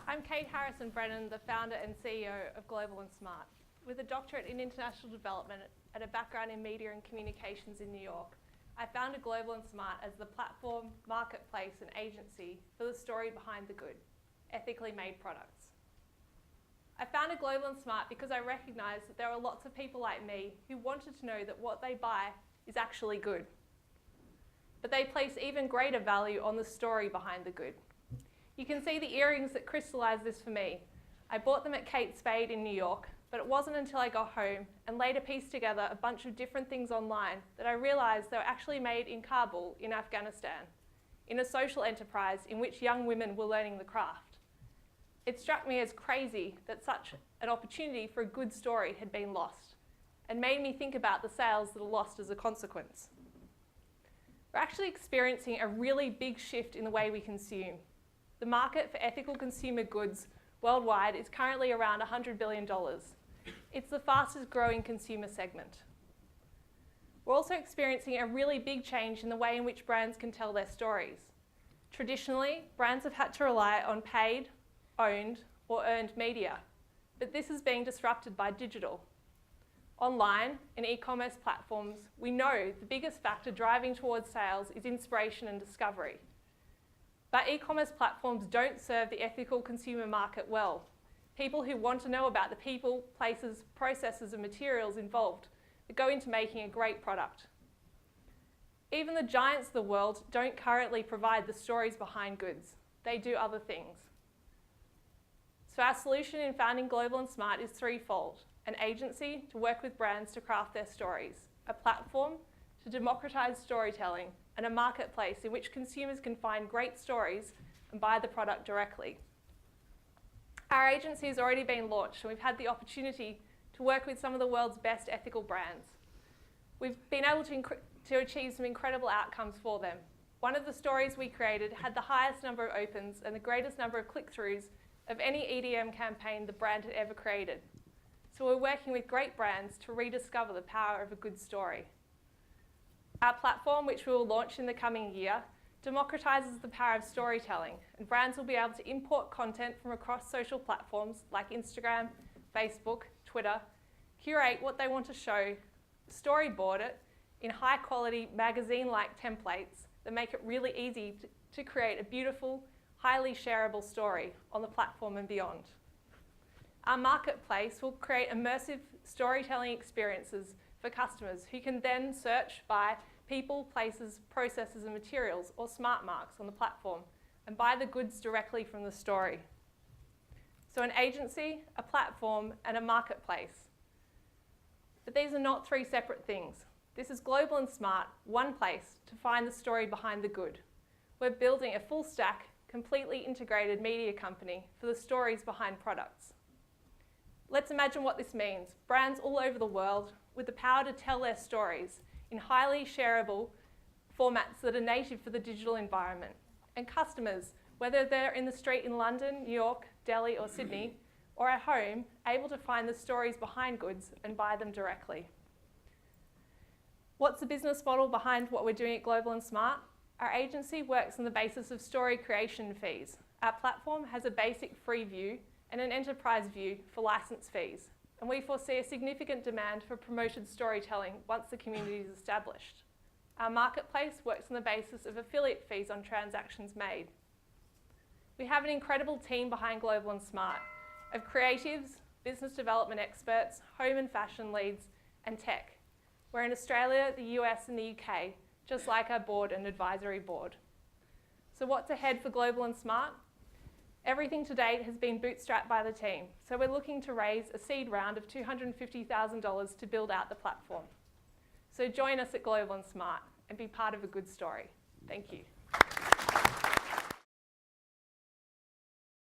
I'm Kate Harrison-Brennan, the founder and CEO of Global and Smart. With a doctorate in international development and a background in media and communications in New York, I founded Global and Smart as the platform, marketplace and agency for the story behind the good, ethically made products. I founded Global and Smart because I recognized that there were lots of people like me who wanted to know that what they buy is actually good. But they place even greater value on the story behind the good. You can see the earrings that crystallized this for me. I bought them at Kate Spade in New York, but it wasn't until I got home and later pieced together a bunch of different things online that I realized they were actually made in Kabul in Afghanistan, in a social enterprise in which young women were learning the craft. It struck me as crazy that such an opportunity for a good story had been lost, and made me think about the sales that are lost as a consequence. We're actually experiencing a really big shift in the way we consume. The market for ethical consumer goods worldwide is currently around $100 billion. It's the fastest growing consumer segment. We're also experiencing a really big change in the way in which brands can tell their stories. Traditionally, brands have had to rely on paid, owned, or earned media, but this is being disrupted by digital. Online and e-commerce platforms, we know the biggest factor driving towards sales is inspiration and discovery. But e-commerce platforms don't serve the ethical consumer market well. People who want to know about the people, places, processes, and materials involved that go into making a great product. Even the giants of the world don't currently provide the stories behind goods. They do other things. So our solution in founding Global and Smart is threefold: an agency to work with brands to craft their stories, a platform to democratize storytelling, and a marketplace in which consumers can find great stories and buy the product directly. Our agency has already been launched, and we've had the opportunity to work with some of the world's best ethical brands. We've been able to achieve some incredible outcomes for them. One of the stories we created had the highest number of opens and the greatest number of click-throughs of any EDM campaign the brand had ever created. So we're working with great brands to rediscover the power of a good story. Our platform, which we will launch in the coming year, democratizes the power of storytelling, and brands will be able to import content from across social platforms like Instagram, Facebook, Twitter, curate what they want to show, storyboard it in high-quality magazine-like templates that make it really easy to create a beautiful, highly shareable story on the platform and beyond. Our marketplace will create immersive storytelling experiences for customers who can then search by people, places, processes and materials, or smart marks on the platform, and buy the goods directly from the story. So an agency, a platform, and a marketplace. But these are not three separate things. This is Global and Smart, one place to find the story behind the good. We're building a full stack, completely integrated media company for the stories behind products. Let's imagine what this means. Brands all over the world with the power to tell their stories in highly shareable formats that are native for the digital environment. And customers, whether they're in the street in London, New York, Delhi or Sydney, or at home, able to find the stories behind goods and buy them directly. What's the business model behind what we're doing at Global and Smart? Our agency works on the basis of story creation fees. Our platform has a basic free view and an enterprise view for license fees. And we foresee a significant demand for promoted storytelling once the community is established. Our marketplace works on the basis of affiliate fees on transactions made. We have an incredible team behind Global and Smart of creatives, business development experts, home and fashion leads, and tech. We're in Australia, the US, and the UK, just like our board and advisory board. So what's ahead for Global and Smart? Everything to date has been bootstrapped by the team, so we're looking to raise a seed round of $250,000 to build out the platform. So join us at Global and Smart and be part of a good story. Thank you.